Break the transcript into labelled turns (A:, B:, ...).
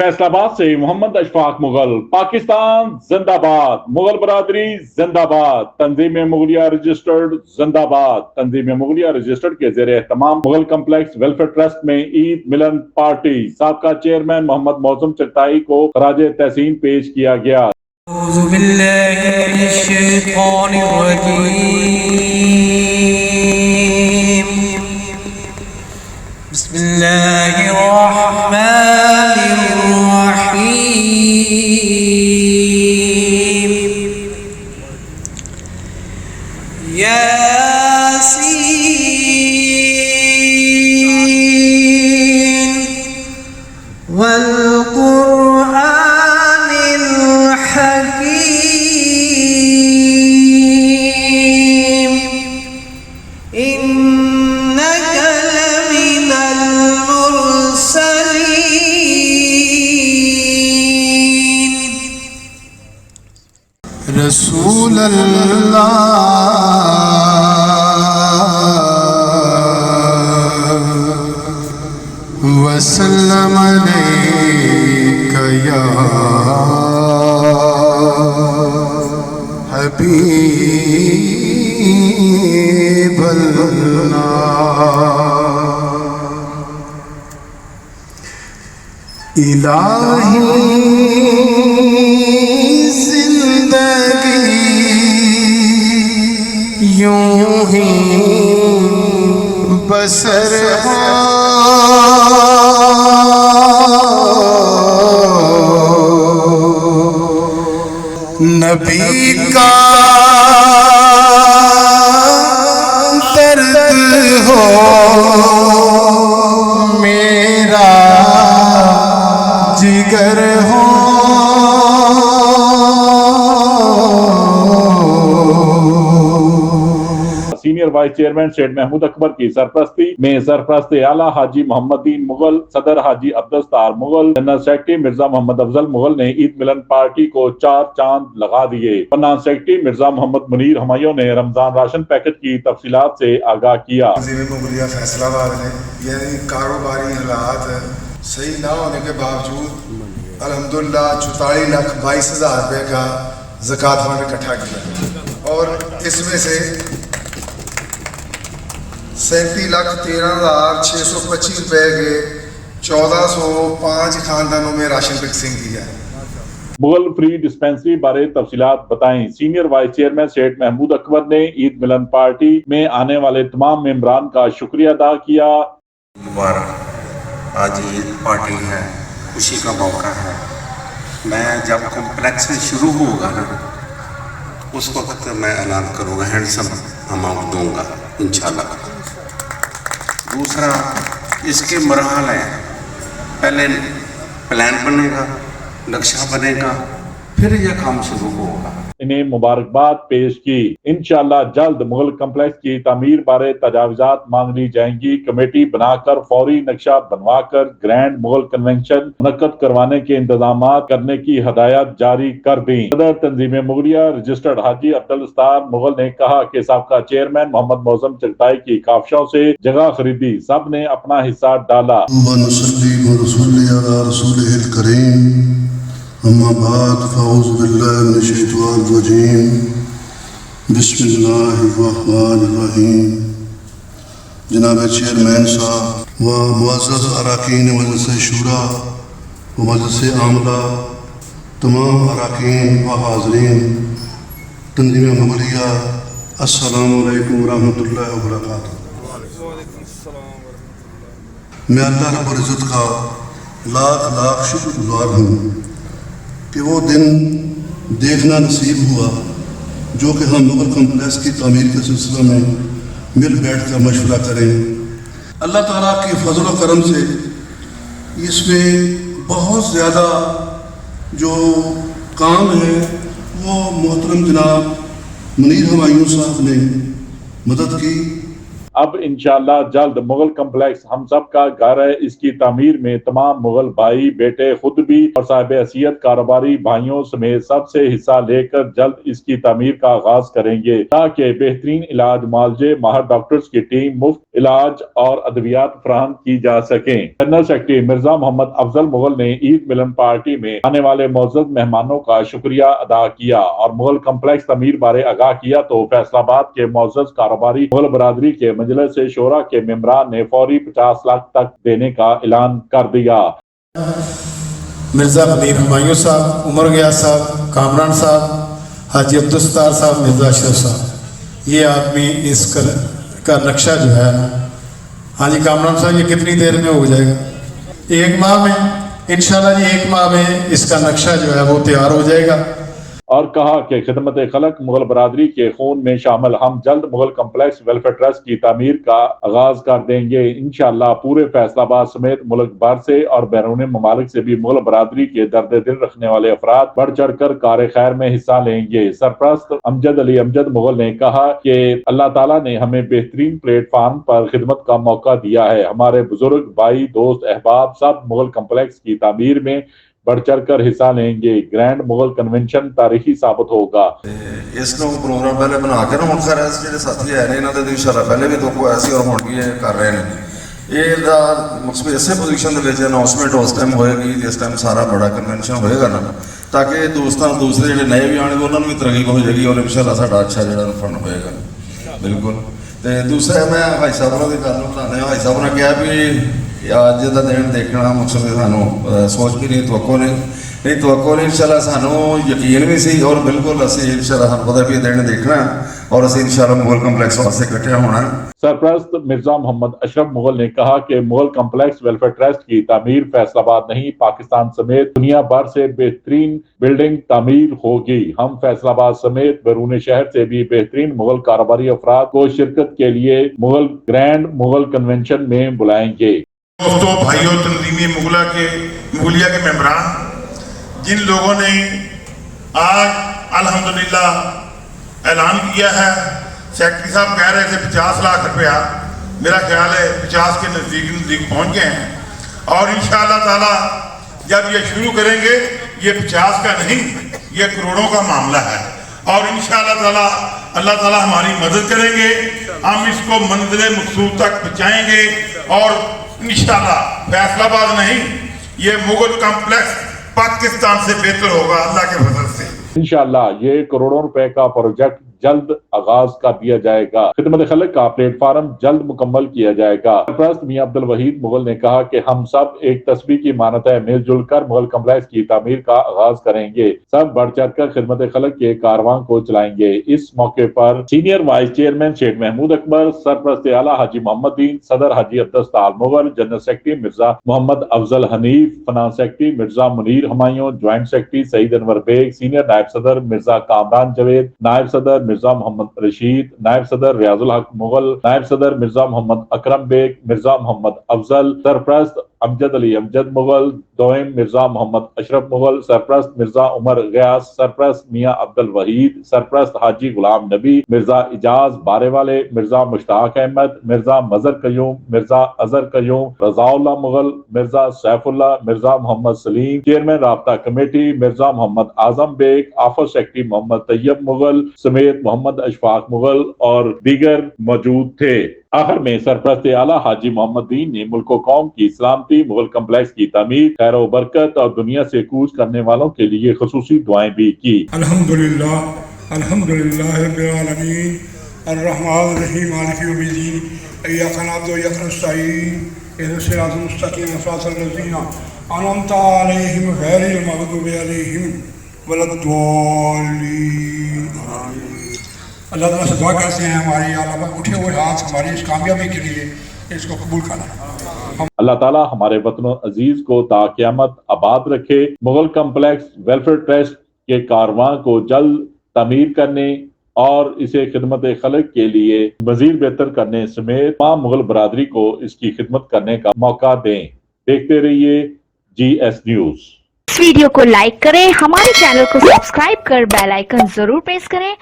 A: फैसलाबाद से मोहम्मद अशफाक मुगल। पाकिस्तान जिंदाबाद, मुगल बरादरी जिंदाबाद, तंजीम मुगलिया रजिस्टर्ड जिंदाबाद। तंजीम मुगलिया रजिस्टर्ड के जेर एहतमाम मुगल कम्प्लेक्स वेलफेयर ट्रस्ट में ईद मिलन पार्टी साबका चेयरमैन मोहम्मद मौसम चगताई को खराज तहसीन पेश किया गया।
B: यासीन वल्कुरआनिल हकीम इन्नका लमिनल मुरसलीन। रसूल अल्लाह वसल्लम अलैका या हबीब अल्लाह। इलाही जिंदगी यूं ही बसर हो, नबी का दर्द हो मेरा जिगर हो।
A: Senior vice chairman Sheikh Mahmood Akbar की सरपरस्ती में सरपरस्त आला हाजी मोहम्मदीन मुगल, सदर हाजी अब्दुलस्तार मुगल, जनरल सेक्रेटरी मिर्जा मोहम्मद अफजल मुगल ने ईद मिलन पार्टी को 4 चांद लगा दिए। प्रधान सेक्रेटरी मिर्जा मोहम्मद मुनीर हुमायूं ने रमजान राशन पैकेट की तफसीलात से आगाह किया।
C: मुगलिया फैसलाबाद ने यानी कारोबारी हालात सही ना होने के बावजूद अल्हम्दुलिल्लाह 44,22,000 रुपये का ज़कात फंड इकट्ठा किया और इसमें से 37,13,625 रुपये के 1405 खानदानों में राशन फिक्सिंग किया।
A: मुगल फ्री डिस्पेंसरी बारे तफसीलात बताएं। Senior vice chairman Sheikh Mahmood Akbar ने ईद मिलन पार्टी में आने वाले तमाम मेंबरान का शुक्रिया अदा किया।
D: मुबारक, आज ईद पार्टी है, खुशी का मौका है। मैं जब कॉम्प्लेक्स शुरू होगा ना उस वक्त मैं ऐलान करूँगा, हैंडसम अमाउंट दूंगा इंशाल्लाह। दूसरा, इसके मरहल हैं, पहले प्लान बनेगा, नक्शा बनेगा, फिर यह काम शुरू होगा।
A: इन्हें मुबारकबाद पेश की। इंशाअल्लाह जल्द मुगल कम्प्लेक्स की तामीर बारे तजावीज़ात मांग ली जाएंगी। कमेटी बनाकर फौरी नक्शा बनवाकर ग्रैंड मुगल कन्वेंशन मुनक्कद करवाने के इंतजाम करने की हदायत जारी कर दी। सदर तंजीम मुगलिया रजिस्टर्ड हाजी अब्दुलस्तार मुगल ने कहा कि साबका चेयरमैन मोहम्मद मौसम चगताई की काविशों से जगह खरीदी, सब ने अपना हिस्सा डाला।
E: अम्मा बाद फ़अऊज़ु बिल्लाहि मिनश्शैतानिर्रजीम बिस्मिल्लाहिर्रहमानिर्रहीम। जनाब चेयरमैन साहब व मुअज़्ज़ज़ अरकान मजलिस शूरा व मजलिस आमला, तमाम अरकान व हाज़रीन तंज़ीम मुगलिया, अस्सलामु अलैकुम व रहमतुल्लाहि व बरकातुहू। मैं अल्लाह रब्बुल इज़्ज़त का लाख लाख शुक्रगुज़ार हूँ कि वो दिन देखना नसीब हुआ जो कि हम मुगल कम्प्लेक्स की तामीर के सिलसिले में मिल बैठ कर मशवरा करें। अल्लाह ताला के फजल व करम से इसमें बहुत ज़्यादा जो काम है वो मोहतरम जनाब मुनीर हुमायूं साहब ने मदद की
A: अब इंशाल्लाह जल्द मुगल कम्प्लेक्स हम सब का घर है, इसकी तामीर में तमाम मुगल भाई बेटे खुद भी और साहिब हैसियत कारोबारी भाइयों समेत सबसे हिस्सा लेकर जल्द इसकी तामीर का आगाज करेंगे ताकि बेहतरीन इलाज मुआवजे माहिर डॉक्टर्स की टीम मुफ्त इलाज और अद्वियात फराहम की जा सके। जनरल सेक्रेटरी मिर्जा मोहम्मद अफजल मुगल ने ईद मिलन पार्टी में आने वाले मोअज़्ज़ज़ मेहमानों का शुक्रिया अदा किया और मुगल कम्प्लेक्स तमीर बारे आगाह किया तो फैसलाबाद के मोअज़्ज़ज़ कारोबारी मुगल बरादरी के मजलिस शोरा के मेंबरान ने फौरी 50 लाख तक देने का ऐलान कर दिया।
C: मिर्ज़ा मुनीर हुमायूं साहब, उमर गयास साहब, कामरान साहब, हाजी अब्दुल-सत्तार साहब, मिर्ज़ा अशरफ साहब, ये आदमी का नक्शा जो है ना, हाँ जी कामरान साहब, ये कितनी देर में हो जाएगा? 1 माह में इंशाल्लाह जी, 1 माह में इसका नक्शा जो है वो तैयार हो जाएगा।
A: और कहा कि खिदमत खलक मुगल बरादरी के खून में शामिल हम जल्द मुगल कम्प्लेक्स वेलफेयर ट्रस्ट की तामीर का आगाज कर देंगे। इंशाल्लाह पूरे फैसलाबाद समेत मुल्क भर से और बैरून ममालिक से भी मुगल बरादरी के दर्द दिल रखने वाले अफराद बढ़ चढ़ कर कार खैर में हिस्सा लेंगे। सरप्रस्त अमजद अली अमजद मुगल ने कहा कि अल्लाह ताला ने हमें बेहतरीन प्लेटफार्म पर खिदमत का मौका दिया है। हमारे बुजुर्ग भाई दोस्त अहबाब सब मुगल कम्प्लेक्स की तामीर में बढ़ चढ़ कर हिस्सा लेंगे। ग्रैंड मुगल कन्वेंशन तारीखी साबित होगा।
F: ਇਸ ਨੂੰ ਪ੍ਰੋਗਰਾਮ ਪਹਿਲੇ ਬਣਾ ਕੇ ਨਾ ਹੁਣ ਕਰ ਰਹੇ ਜਿਹੜੇ ਸਾਥੀ ਹੈ ਨੇ ਇਹਨਾਂ ਦੇ ਇਨਸ਼ਾਅੱਲਾ ਪਹਿਲੇ ਵੀ ਦੋ ਐਸੀ ਔਰ ਹੁਣ ਵੀ ਇਹ ਕਰ ਰਹੇ ਨੇ। ਇਹਦਾ ਮਕਸਦ ਇਸੇ ਪੋਜੀਸ਼ਨ ਦੇ ਵਿੱਚ ਅਨਾਉਂਸਮੈਂਟ ਉਸ ਟਾਈਮ ਹੋਏਗੀ ਜਿਸ ਟਾਈਮ ਸਾਰਾ ਬੜਾ ਕਨਵੈਨਸ਼ਨ ਹੋਏਗਾ ਨਾ, ਤਾਂ ਕਿ ਦੋਸਤਾਂ ਦੂਸਰੇ ਜਿਹੜੇ ਨਏ ਵੀ ਆਣਗੇ ਉਹਨਾਂ ਨੂੰ ਵੀ ਤਰਗੀਬ ਹੋ ਜਾਏਗੀ ਔਰ ਇਨਸ਼ਾਅੱਲਾ ਸਾਡਾ ਅੱਛਾ ਜਿਹੜਾ ਫੰਡ ਹੋਏਗਾ। ਬਿਲਕੁਲ। ਤੇ ਦੂਸਰਾ ਮੈਂ ਭਾਈ ਸਾਹਿਬ ਨਾਲ ਦੀ ਗੱਲ ਬਣਾਉਂਦੇ ਭਾਈ ਸਾਹਿਬ ਨੇ ਕਿਹਾ ਵੀ ਅੱਜ ਦਾ ਦਿਨ ਦੇਖਣਾ ਮਕਸਦ ਸਾਨੂੰ ਸੋਚ ਵੀ ਨਹੀਂ ਤਵੱਕੋ ਨਹੀਂ ਇਨਸ਼ਾਅੱਲਾ ਸਾਨੂੰ ਯਕੀਨ ਵੀ ਸੀ ਔਰ ਬਿਲਕੁਲ ਅਸੀਂ ਇਨਸ਼ਾਅੱਲਾ ਸਾਨੂੰ ਪਤਾ ਵੀ ਇਹ ਦਿਨ ਦੇਖਣਾ और ਅਸੀਂ इंशाल्लाह मुगल कम्प्लेक्स वास्ते इकट्ठे होना।
A: सरप्रस्त मिर्जा मोहम्मद अशरफ मुगल ने कहा कि मुगल कम्प्लेक्स वेलफेयर ट्रस्ट की तामीर फैसलाबाद नहीं पाकिस्तान समेत दुनिया भर से बेहतरीन बिल्डिंग तामीर होगी। हम फैसलाबाद समेत बैरून शहर से भी बेहतरीन मुगल कारोबारी अफराद को शिरकत के लिए ग्रैंड मुगल कन्वेंशन में बुलाएंगे।
G: दोस्तों, भाइयों, तंजीमी मुगलिया के मेंबरान, जिन लोगों ने आज अल्हम्दुलिल्लाह ऐलान किया है, सेक्रेटरी साहब कह रहे थे 50 लाख रुपया, मेरा ख्याल है 50 के नज़दीक पहुंच गए हैं और इंशाअल्लाह ताला जब ये शुरू करेंगे ये 50 का नहीं, ये करोड़ों का मामला है और इंशाअल्लाह ताला अल्लाह ताला हमारी मदद करेंगे, हम इसको मंजिल मकसूद तक पहुँचाएंगे और इंशाअल्लाह फैसलाबाद नहीं, ये मुगल कम्प्लेक्स पाकिस्तान से बेहतर होगा अल्लाह के फजल से।
A: इंशाअल्लाह ये करोड़ों रुपए का प्रोजेक्ट जल्द आगाज कर दिया जाएगा। खिदमत खलक का प्लेटफार्म जल्द मुकम्मल किया जाएगा। सरप्रस्त मियां अब्दुल वहीद मुगल ने कहा कि हम सब एक तस्वीर की मानत है, मिलजुल कर मुगल कम्प्लेक्स की तामीर का आगाज करेंगे। सब बढ़ चढ़ कर खिदमत खलक के कारवां को चलाएंगे। इस मौके पर senior vice chairman Sheikh Mahmood Akbar, सरप्रस्त आला हाजी मोहम्मद दीन, सदर Haji Abdul Mughal, general secretary Mirza Mohammad Afzal Hanif, finance secretary Mirza Munir Humayun, joint secretary Saeed Anwar Baig, senior नायब सदर मिर्जा कामरान जवेद, नायब सदर मिर्जा मोहम्मद रशीद, नायब सदर रियाजुल हक मुगल, नायब सदर मिर्जा मोहम्मद अकरम बेग, मिर्जा मोहम्मद अफजल, सरप्रस्त अमजद अली अमजद मुगल, दोयम मिर्जा मोहम्मद अशरफ मुगल, सरप्रस्त मिर्जा उमर गयास, सरप्रस्त मियां अब्दुल वहीद, सरप्रस्त हाजी गुलाम नबी, मिर्जा इजाज बारेवाले, मिर्जा मुश्ताक अहमद, मिर्जा मजर कयूम, मिर्जा अजहर कयूम, रजाउल्लाह मुगल, मिर्जा सैफुल्ला, मिर्जा मोहम्मद सलीम, चेयरमैन राब्ता committee Mirza Mohammad Azam bag, आफस secretary Mohammad Tayyab Mughal समेत मोहम्मद अशफाक मुगल और दीगर मौजूद थे। आखिर में सरप्रस्त आला हाजी मोहम्मद दीन ने मुल्क कौम की सलामती, मुगल कम्प्लेक्स की तामीर, खैर व बरकत और दुनिया से कूच करने वालों के लिए खुसूसी दुआएं भी की।
H: अल्हम्दुलिल्लाह अल्हम्दुलिल्लाह रब्बिल आलमीन अर्रहमान अर्रहीम मालिक यौमिद्दीन इय्याका नअबुदु व इय्याका नस्तईन इहदिnas सिरातल मुस्तकीम सिरातल लज़ीना अनअमता अलैहिम गैरिल मग़दूबि अलैहिम वलद्दॉलीन। अल्लाह ताला से दुआ करते हैं हमारी आला उठे हुए हाथ हमारी इस कामयाबी के लिए इसको कबूल करना।
A: अल्लाह ताला हमारे वतन अजीज को ता क़यामत आबाद रखे। मुगल कम्प्लेक्स वेलफेयर ट्रस्ट के कारवां को जल्द तामीर करने और इसे खिदमत खलक के लिए मजीद बेहतर करने समेत तमाम मुगल बरादरी को इसकी खिदमत करने का मौका दें। देखते रहिए GS न्यूज।
I: इस वीडियो को लाइक करें, हमारे चैनल को सब्सक्राइब कर बेल आइकन जरूर प्रेस करें।